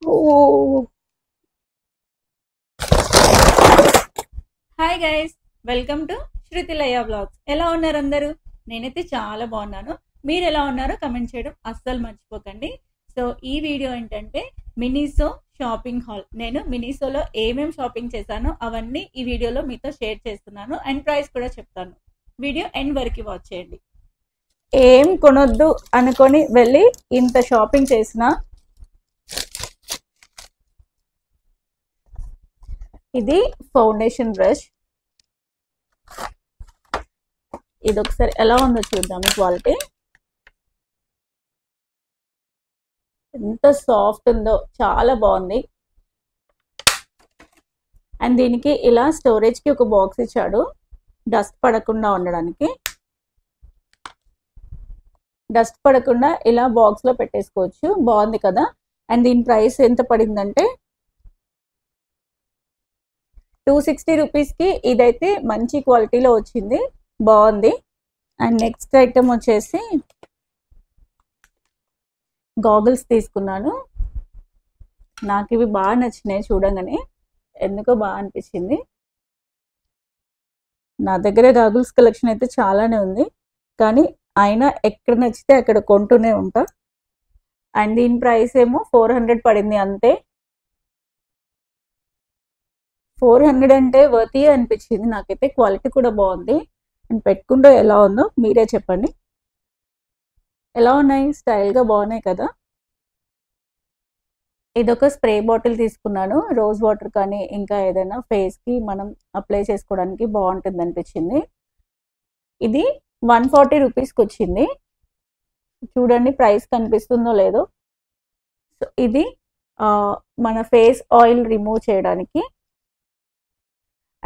Oh hi guys, welcome to Shrutilaya blogs. ఎలా ఉన్నారు అందరూ? నేనైతే చాలా బాగున్నాను. మీరు ఎలా ఉన్నారో కమెంట్ చేయడం అస్సలు మర్చిపోకండి. సో ఈ వీడియో ఏంటంటే మినిసో షాపింగ్ హాల్. నేను మినిసోలో ఏమేం షాపింగ్ చేశానో అవన్నీ ఈ వీడియోలో మీతో షేర్ చేస్తున్నాను అండ్ ప్రైస్ కూడా చెప్తాను. వీడియో ఎండ్ వరకు వాచ్ చేయండి. ఏం కొనొద్దు అనుకొని వెళ్ళి ఇంత షాపింగ్ చేసిన ఇది ఫౌండేషన్ బ్రష్. ఇది ఒకసారి ఎలా ఉందో చూద్దాము. క్వాలిటీ ఎంత సాఫ్ట్ ఉందో, చాలా బాగుంది. అండ్ దీనికి ఇలా స్టోరేజ్ కి ఒక బాక్స్ ఇచ్చాడు, డస్ట్ పడకుండా ఉండడానికి. డస్ట్ పడకుండా ఇలా బాక్స్ లో పెట్టేసుకోవచ్చు. బాగుంది కదా. అండ్ దీని ప్రైస్ ఎంత పడిందంటే 260 రూపీస్కి ఇదైతే మంచి క్వాలిటీలో వచ్చింది, బాగుంది. అండ్ నెక్స్ట్ ఐటమ్ వచ్చేసి గాగుల్స్ తీసుకున్నాను. నాకు ఇవి బాగా నచ్చినాయి. చూడగానే ఎందుకో బాగా అనిపించింది. నా దగ్గర గాగుల్స్ కలెక్షన్ అయితే చాలానే ఉంది, కానీ అయినా ఎక్కడ నచ్చితే అక్కడ కొంటూనే ఉంటా. అండ్ దీని ప్రైస్ ఏమో 400 పడింది అంతే. 400 అంటే వర్తీ అనిపించింది నాకైతే. క్వాలిటీ కూడా బాగుంది. అండ్ పెట్టుకుంటే ఎలా ఉందో మీరే చెప్పండి. ఎలా ఉన్నాయి? స్టైల్గా బాగున్నాయి కదా. ఇదొక స్ప్రే బాటిల్ తీసుకున్నాను. రోజ్ వాటర్ కానీ ఇంకా ఏదైనా ఫేస్కి మనం అప్లై చేసుకోవడానికి బాగుంటుంది అనిపించింది. ఇది 140 రూపీస్కి వచ్చింది. చూడండి ప్రైస్ కనిపిస్తుందో లేదో. సో ఇది మన ఫేస్ ఆయిల్ రిమూవ్ చేయడానికి.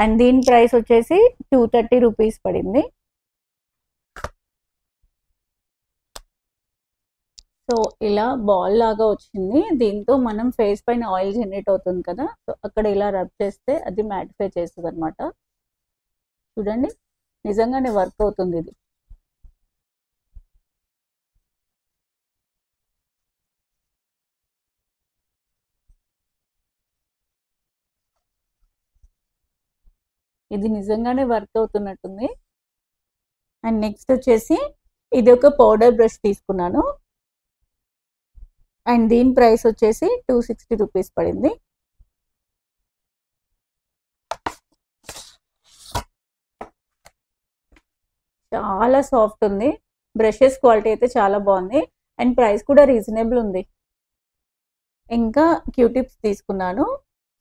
అండ్ దీని ప్రైస్ వచ్చేసి 230 రూపీస్ పడింది. సో ఇలా బాల్ లాగా వచ్చింది. దీంతో మనం ఫేస్ పైన ఆయిల్ జనరేట్ అవుతుంది కదా, సో అక్కడ ఇలా రబ్ చేస్తే అది మ్యాటిఫై చేస్తుంది అనమాట. చూడండి నిజంగానే వర్క్ అవుతుంది ఇది. ఇది నిజంగానే వర్క్ అవుతున్నట్టుంది. అండ్ నెక్స్ట్ వచ్చేసి ఇది ఒక పౌడర్ బ్రష్ తీసుకున్నాను. అండ్ దీని ప్రైస్ వచ్చేసి 260 రూపీస్ పడింది. చాలా సాఫ్ట్ ఉంది. బ్రషెస్ క్వాలిటీ అయితే చాలా బాగుంది. అండ్ ప్రైస్ కూడా రీజనబుల్ ఉంది. ఇంకా క్యూటిప్స్ తీసుకున్నాను.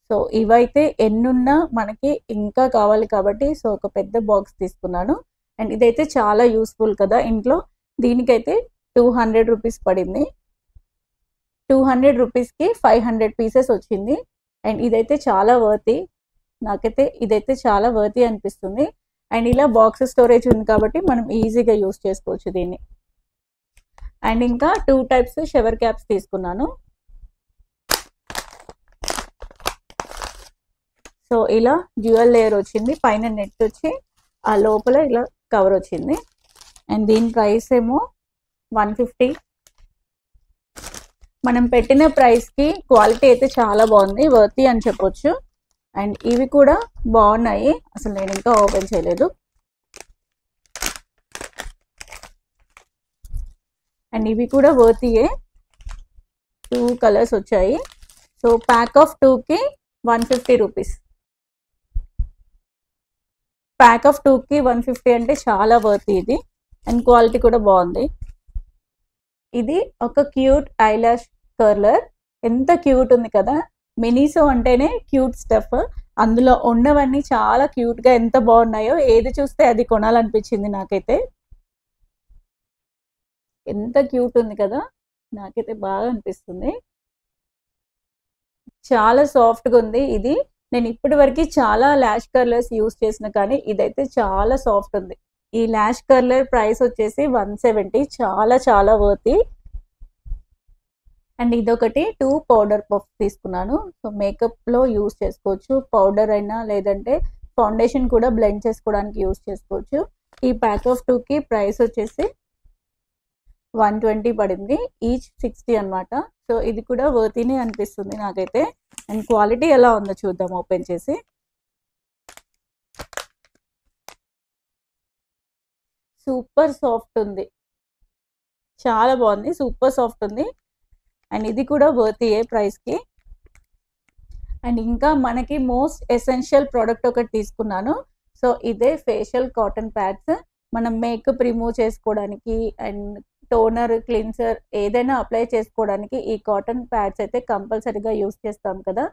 సో ఇవైతే ఎన్నున్నా మనకి ఇంకా కావాలి కాబట్టి సో ఒక పెద్ద బాక్స్ తీసుకున్నాను. అండ్ ఇదైతే చాలా యూస్ఫుల్ కదా ఇంట్లో. దీనికైతే 200 రూపీస్ పడింది. 200 రూపీస్కి 500 పీసెస్ వచ్చింది. అండ్ ఇదైతే చాలా వర్తీ. నాకైతే ఇదైతే చాలా వర్తీ అనిపిస్తుంది. అండ్ ఇలా బాక్స్ స్టోరేజ్ ఉంది కాబట్టి మనం ఈజీగా యూస్ చేసుకోవచ్చు దీన్ని. అండ్ ఇంకా 2 టైప్స్ షవర్ క్యాప్స్ తీసుకున్నాను. సో ఇలా డ్యూయల్ లేయర్ వచ్చింది. పైన నెట్ వచ్చి ఆ లోపల ఇలా కవర్ వచ్చింది. అండ్ దీని ప్రైస్ ఏమో 150. మనం పెట్టిన ప్రైస్కి క్వాలిటీ అయితే చాలా బాగుంది, వర్తీ అని చెప్పొచ్చు. అండ్ ఇవి కూడా బాగున్నాయి. అసలు నేను ఇంకా ఓపెన్ చేయలేదు. అండ్ ఇవి కూడా వర్తీయే. 2 కలర్స్ వచ్చాయి. సో ప్యాక్ ఆఫ్ 2కి 150 రూపీస్. ప్యాక్ ఆఫ్ 2కి 150 అంటే చాలా వర్తీ ఇది. అండ్ క్వాలిటీ కూడా బాగుంది. ఇది ఒక క్యూట్ ఐలాష్ కర్లర్. ఎంత క్యూట్ ఉంది కదా. మినిసో అంటేనే క్యూట్ స్టఫ్. అందులో ఉన్నవన్నీ చాలా క్యూట్గా ఎంత బాగున్నాయో. ఏది చూస్తే అది కొనాలనిపించింది నాకైతే. ఎంత క్యూట్ ఉంది కదా. నాకైతే బాగా అనిపిస్తుంది. చాలా సాఫ్ట్గా ఉంది ఇది. నేను ఇప్పటి వరకు చాలా ల్యాష్ కర్లర్స్ యూస్ చేసిన కానీ ఇదైతే చాలా సాఫ్ట్ ఉంది. ఈ ల్యాష్ కర్లర్ ప్రైస్ వచ్చేసి 170. చాలా చాలా వర్తీ. అండ్ ఇదొకటి 2 పౌడర్ పఫ్ తీసుకున్నాను. సో మేకప్లో యూస్ చేసుకోవచ్చు. పౌడర్ అయినా లేదంటే ఫౌండేషన్ కూడా బ్లెండ్ చేసుకోవడానికి యూస్ చేసుకోవచ్చు. ఈ ప్యాక్ ఆఫ్ 2కి ప్రైస్ వచ్చేసి 120 పడింది. ఈచ్ 60 అనమాట. సో ఇది కూడా వర్తీనే అనిపిస్తుంది నాకైతే. అండ్ క్వాలిటీ ఎలా ఉందో చూద్దాం ఓపెన్ చేసి. సూపర్ సాఫ్ట్ ఉంది, చాలా బాగుంది, సూపర్ సాఫ్ట్ ఉంది. అండ్ ఇది కూడా వర్తీయే ప్రైస్కి. అండ్ ఇంకా మనకి మోస్ట్ ఎసెన్షియల్ ప్రోడక్ట్ ఒకటి తీసుకున్నాను. సో ఇదే ఫేషియల్ కాటన్ ప్యాడ్స్. మనం మేకప్ రిమూవ్ చేసుకోవడానికి అండ్ టోనర్, క్లిన్సర్ ఏదైనా అప్లై చేసుకోవడానికి ఈ కాటన్ ప్యాడ్స్ అయితే కంపల్సరీగా యూస్ చేస్తాం కదా.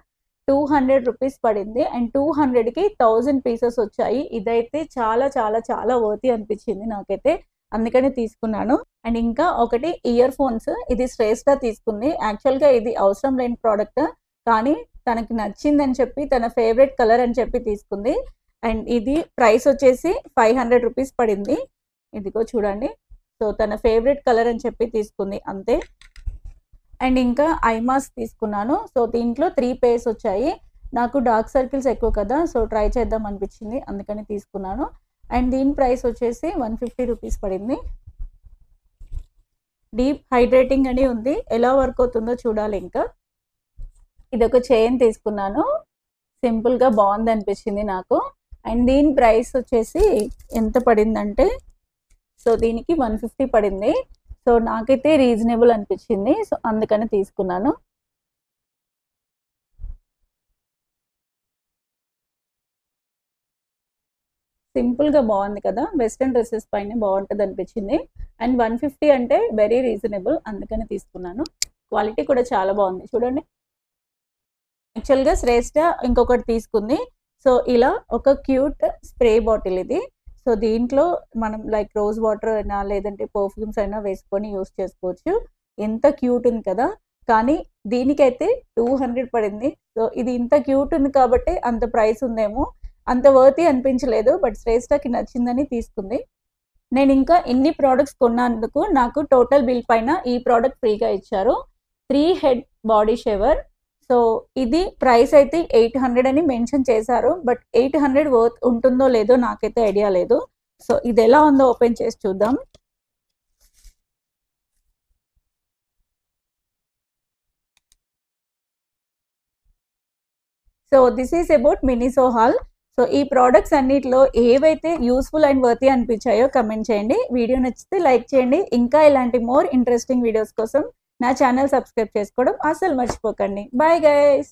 200 రూపీస్ పడింది. అండ్ 200కి 1000 పీసెస్ వచ్చాయి. ఇదైతే చాలా చాలా చాలా వర్తీ అనిపించింది నాకైతే, అందుకని తీసుకున్నాను. అండ్ ఇంకా ఒకటి ఇయర్ ఫోన్స్. ఇది శ్రేష్ఠ తీసుకుంది. యాక్చువల్గా ఇది అవసరం లేని ప్రోడక్ట్, కానీ తనకి నచ్చిందని చెప్పి తన ఫేవరెట్ కలర్ అని చెప్పి తీసుకుంది. అండ్ ఇది ప్రైస్ వచ్చేసి 500 రూపీస్ పడింది. ఇదిగో చూడండి. సో తన ఫేవరెట్ కలర్ అని చెప్పి తీసుకుంది అంతే. అండ్ ఇంకా ఐ మాస్క్ తీసుకున్నాను. సో దీంట్లో 3 పేర్స్ వచ్చాయి. నాకు డార్క్ సర్కిల్స్ ఎక్కువ కదా, సో ట్రై చేద్దాం అనిపించింది, అందుకని తీసుకున్నాను. అండ్ దీని ప్రైస్ వచ్చేసి 150 రూపీస్ పడింది. డీప్ హైడ్రేటింగ్ అని ఉంది, ఎలా వర్క్ అవుతుందో చూడాలి. ఇంకా ఇదొక చైన్ తీసుకున్నాను, సింపుల్గా బాగుంది అనిపించింది నాకు. అండ్ దీని ప్రైస్ వచ్చేసి ఎంత పడిందంటే, సో దీనికి 150 పడింది. సో నాకైతే రీజనబుల్ అనిపించింది, సో అందుకని తీసుకున్నాను. సింపుల్గా బాగుంది కదా, వెస్ట్రన్ డ్రెస్సెస్ పైన బాగుంటుంది అనిపించింది. అండ్ 150 అంటే వెరీ రీజనబుల్, అందుకని తీసుకున్నాను. క్వాలిటీ కూడా చాలా బాగుంది చూడండి. యాక్చువల్గా శ్రేష్ఠ ఇంకొకటి తీసుకుంది. సో ఇలా ఒక క్యూట్ స్ప్రే బాటిల్ ఇది. సో దీంట్లో మనం లైక్ రోజ్ వాటర్ అయినా లేదంటే పర్ఫ్యూమ్స్ అయినా వేసుకొని యూస్ చేసుకోవచ్చు. ఎంత క్యూట్ ఉంది కదా, కానీ దీనికైతే 200 పడింది. సో ఇది ఇంత క్యూట్ ఉంది కాబట్టి అంత ప్రైస్ ఉందేమో, అంత వర్తీ అనిపించలేదు. బట్ శ్రేష్ఠకి నచ్చిందని తీసుకుంది. నేను ఇంకా ఇన్ని ప్రోడక్ట్స్ కొన్నందుకు నాకు టోటల్ బిల్ పైన ఈ ప్రోడక్ట్ ఫ్రీగా ఇచ్చారు. 3 హెడ్ బాడీ షేవర్. సో ఇది ప్రైస్ అయితే 800 అని మెన్షన్ చేశారు. బట్ 800 వర్త్ ఉంటుందో లేదో నాకైతే ఐడియా లేదు. సో ఇది ఎలా ఉందో ఓపెన్ చేసి చూద్దాం. So this is about Miniso hall. So ఈ ప్రోడక్ట్స్ అన్నిటిలో ఏవైతే యూస్ఫుల్ అండ్ వర్తీ అనిపించాయో కమెంట్ చేయండి. వీడియో నచ్చితే లైక్ చేయండి. ఇంకా ఇలాంటి మోర్ ఇంట్రెస్టింగ్ వీడియోస్ కోసం నా ఛానల్ సబ్స్క్రైబ్ చేసుకోవడం అసలు మర్చిపోకండి. Bye guys.